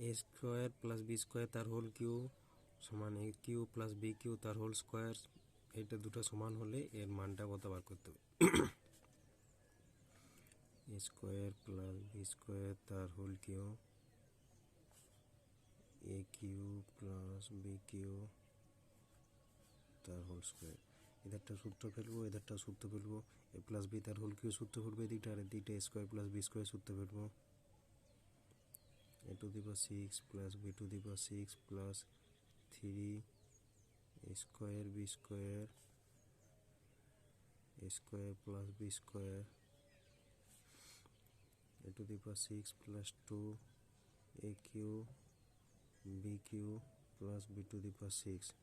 এ square plus B square তার whole Q সমান এ Q plus B Q তার whole square, এটা দুটো সমান হলে এর মানটা কত বার করতে হবে। এ স্কোয়ার প্লাস বি স্কোয়ার তার হোল কিউ এ কিউ প্লাস বি কিউ তার হোল স্কোয়ার। এদেরটা সূত্র ফেলবো, এদেরটা সূত্র ফেলবো। এ প্লাস বি তার হোল কিউ সূত্র ফেলবো এদিকটা, আর এদিকটা এ স্কোয়ার প্লাস বি স্কোয়ার সূত্র ফেলবো। a to the power 6 plus b to the power 6 plus 3 a square b square a square plus b square a to the power 6 plus 2 a cube b cube plus b to the power 6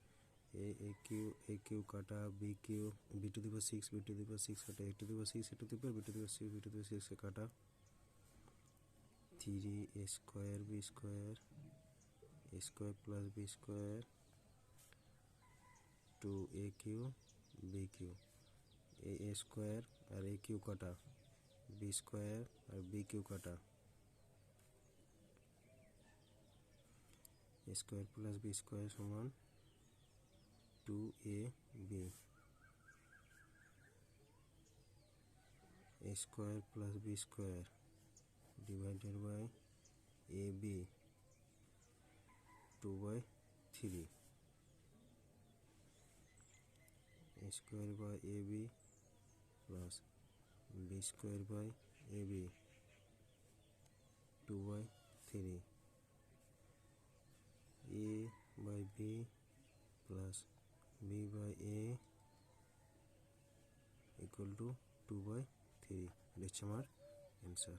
a cube काटा b cube b to the power 6 b to the power 6 काटा a to the power 6 a to the power b to the power 6 b to the power 6 से काटा 3 a square b square a square plus b square 2 a cube b cube a square और a cube काटा b square और b cube काटा a square plus b square समान 2ab a square plus b square divided by ab 2/3 a square by ab plus b square by ab 2/3 a by b plus b by a equal to 2/3. This is our answer.